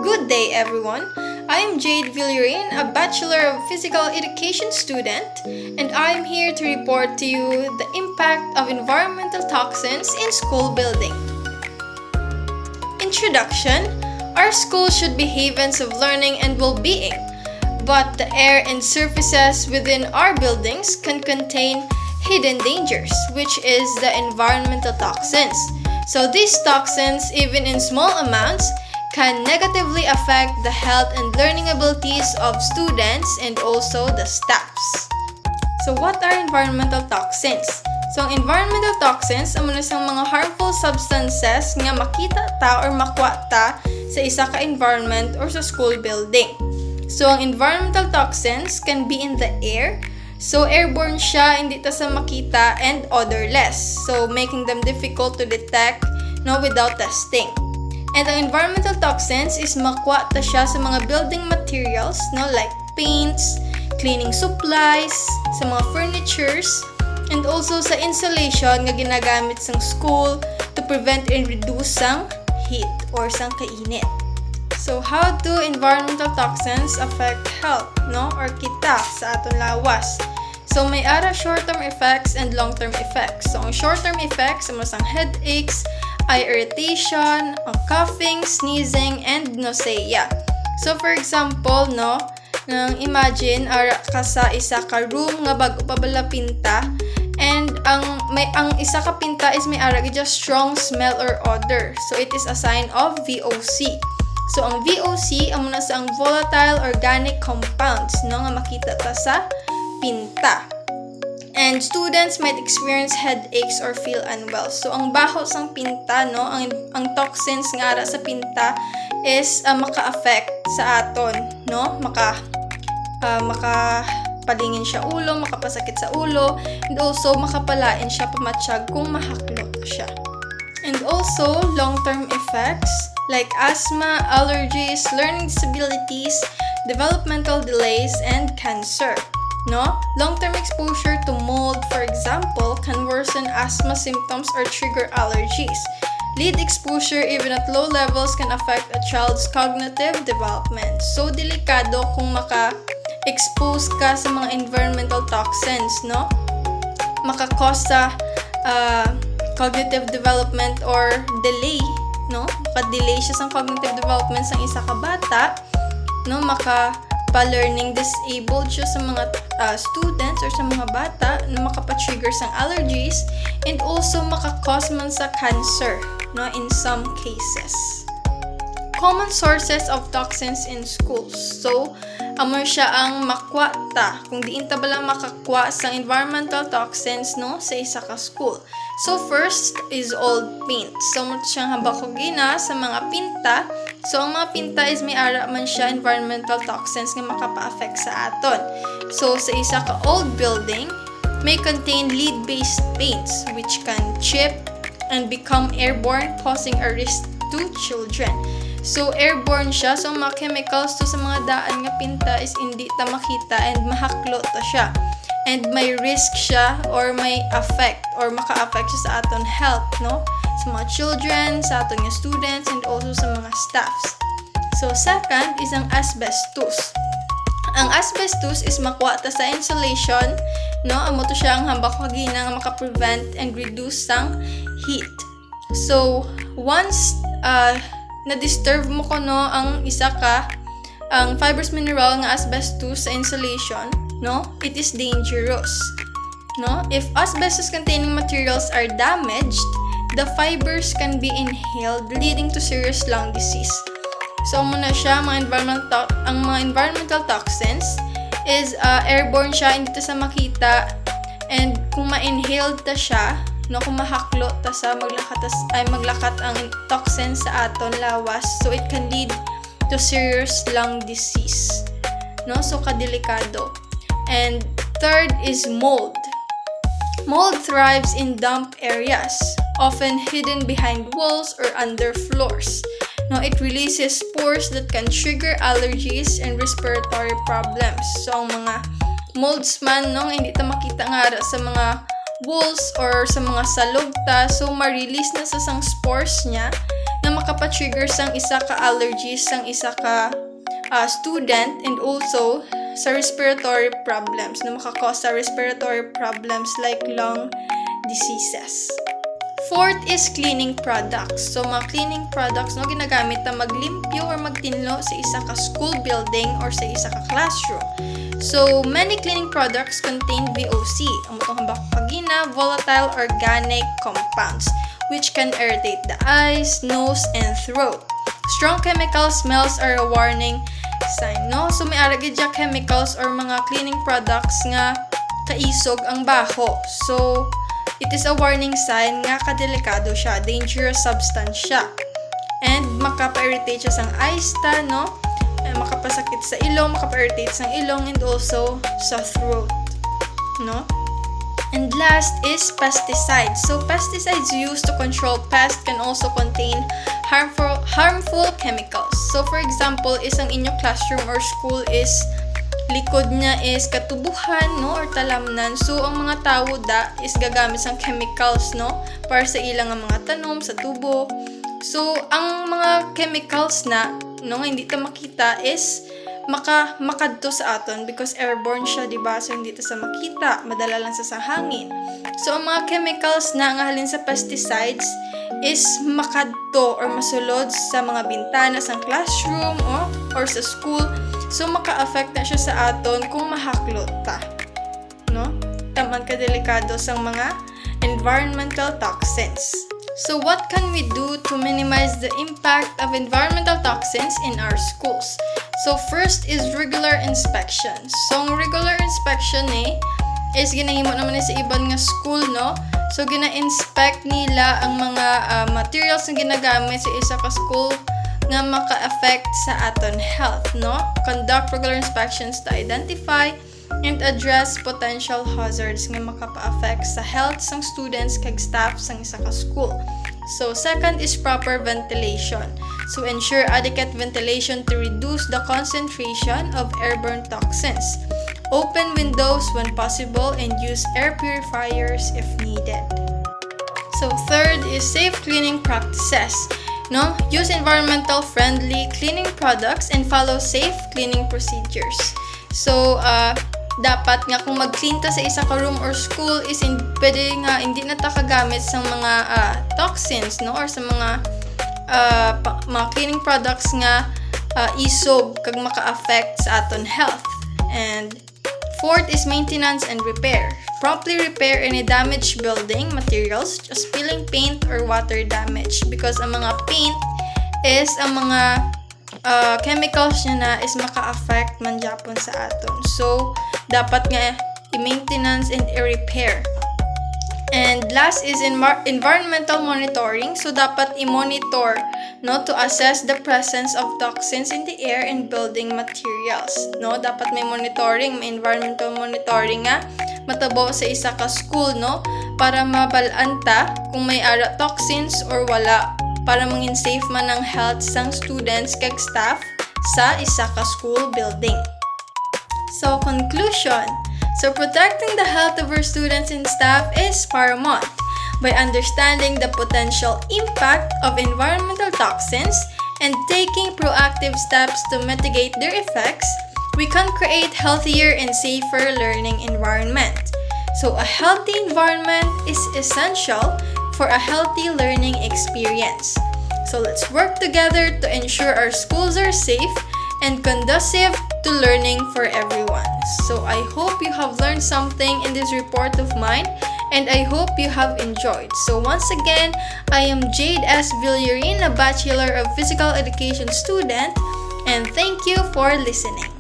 Good day, everyone. I am Jade Villarin, a Bachelor of Physical Education student, and I am here to report to you the impact of environmental toxins in school building. Introduction. Our school should be havens of learning and well-being, but the air and surfaces within our buildings can contain hidden dangers, which is the environmental toxins. So these toxins, even in small amounts, can negatively affect the health and learning abilities of students and also the staffs. So what are environmental toxins? So ang environmental toxins amo na sang mga harmful substances nga makita ta or makuha ta sa isa ka environment or sa school building. So ang environmental toxins can be in the air. So airborne siya, hindi ta sa makita, and odorless. So making them difficult to detect without testing. And ang environmental toxins is makuha ta siya sa mga building materials like paints, cleaning supplies, sa mga furnitures, and also sa insulation nga ginagamit sa school to prevent and reduce sang heat or sang kainit. So how do environmental toxins affect health or kita sa aton lawas? So may ara short-term effects and long-term effects. So ang short-term effects amo sang headaches, eye irritation, coughing, sneezing, and nausea. So for example, nang imagine ara ka sa isa ka room nga bago pa bala pinta, and ang isa ka pinta is may ara just strong smell or odor. So it is a sign of VOC. So ang VOC amo na sa ang volatile organic compounds nga makita ta sa pinta. And students might experience headaches or feel unwell. So ang baho sang pinta ang toxins nga ara sa pinta is maka-affect sa aton, makapalingin siya ulo, makapasakit sa ulo, and also makapalain siya pamatsyag kung mahaklot siya. And also long-term effects like asthma, allergies, learning disabilities, developmental delays, and cancer. Long-term exposure to mold, for example, can worsen asthma symptoms or trigger allergies. Lead exposure, even at low levels, can affect a child's cognitive development. So, delikado kung maka-expose ka sa mga environmental toxins, Maka-cause sa cognitive development or delay, Maka-delay siya sa cognitive development sa isa ka bata, Maka-learning disabled siya sa mga students or sa mga bata na makapa-trigger sang allergies, and also maka-cause man sa cancer in some cases. Common sources of toxins in schools. So amo siya ang makuha ta kung diin ta bala makakuha sa environmental toxins sa isa ka school. So first is old paint. So mo siyang habakogina sa mga pinta. So ang mga pinta is may ara man siya environmental toxins nga makapa-affect sa aton. So sa isa ka old building may contain lead-based paints which can chip and become airborne, causing a risk to children. So airborne siya, so mga chemicals to sa mga daan nga pinta is hindi ta makita and mahaklot ta siya. And may risk siya or may affect or maka-affect siya sa aton health, sa mga children, sa aton nga students, and also sa mga staffs. So second is ang asbestos. Ang asbestos is makuha ta sa insulation, amo to siya ang hambak-hagina nga maka-prevent and reduce sang heat. So once na-disturb mo ko ang isa ka ang fibrous mineral nga asbestos sa insulation, it is dangerous. If asbestos containing materials are damaged, the fibers can be inhaled, leading to serious lung disease. So muna siya ang mga environmental toxins is airborne siya, hindi ta sa makita, and kung ma-inhaled ta siya, kung mahaklot ta sa maglakat ang toxin sa aton lawas, so it can lead to serious lung disease. So kadelikado. And third is mold. Mold thrives in damp areas, often hidden behind walls or under floors. It releases spores that can trigger allergies and respiratory problems. So ang mga molds man hindi ta makita nga sa mga walls or sa mga salugta, so ma-release na sa sang spores niya na makapatrigger sang isa ka allergies sang isa ka student, and also sa respiratory problems na makakause sa respiratory problems like lung diseases. Fourth is cleaning products. So, mga cleaning products no ginagamit na maglimpyo or magtinlo sa isa ka school building or sa isa ka classroom. So, many cleaning products contain VOC, ang mutong hambakagina, volatile organic compounds, which can irritate the eyes, nose, and throat. Strong chemical smells are a warning sign, no? So, may aragid dya chemicals or mga cleaning products nga kaisog ang baho. So, it is a warning sign nga kadelikado siya, dangerous substance siya. And makapa-irritate siya sang eyes ta, no? Makapasakit sa ilong, makapa-irritate sang ilong, and also sa throat, no? And last is pesticides. So pesticides used to control pests can also contain harmful chemicals. So for example, isang inyong classroom or school is likod niya is katubuhan, no, or talamnan. So ang mga tao is gagamit sang chemicals, no, para sa ilang mga tanom sa tubo. So ang mga chemicals na no hindi ta makita is makadto sa aton because airborne siya, diba? So hindi ta sa makita, madala lang sa hangin. So ang mga chemicals na nga halin sa pesticides is makadto or masulod sa mga bintana sa classroom or sa school. So maka-affect na siya sa aton kung mahaklot ta, no? Taman ka delikado sa mga environmental toxins. So what can we do to minimize the impact of environmental toxins in our schools? So first is regular inspection. So ang regular inspection is ginahimo naman sa ibang nga school, no? So gina-inspect nila ang mga materials na ginagamit sa isa ka school nga maka-affect sa aton health, no? Conduct regular inspections to identify and address potential hazards nga makapa-affect sa health sang students kag staff sang isa ka school. So second is proper ventilation. So ensure adequate ventilation to reduce the concentration of airborne toxins. Open windows when possible and use air purifiers if needed. So third is safe cleaning practices. No, use environmental friendly cleaning products and follow safe cleaning procedures. So dapat nga kung mag-clean ta sa isa ka room or school is pwede nga hindi na ta kagamit sa mga toxins, no, or sa mga cleaning products nga isog kag maka-affect sa aton health. And fourth is maintenance and repair. Promptly repair any damaged building materials, just peeling paint or water damage, because ang mga paint is ang mga chemicals niya na is maka-affect man japon sa aton. So dapat nga i-maintenance and i-repair. And last is environmental monitoring. So dapat i-monitor, no, to assess the presence of toxins in the air and building materials, no? Dapat may monitoring, may environmental monitoring nga matabo sa isa ka school, no, para mabalaan ta kung may ara toxins or wala, para mangin safe man ang health sang students kag staff sa isa ka school building. So conclusion. So protecting the health of our students and staff is paramount. By understanding the potential impact of environmental toxins and taking proactive steps to mitigate their effects, we can create healthier and safer learning environment. So a healthy environment is essential for a healthy learning experience. So let's work together to ensure our schools are safe and conducive to learning for everyone. So I hope you have learned something in this report of mine, and I hope you have enjoyed. So once again, I am Jade S. Villarin, a Bachelor of Physical Education student, and thank you for listening.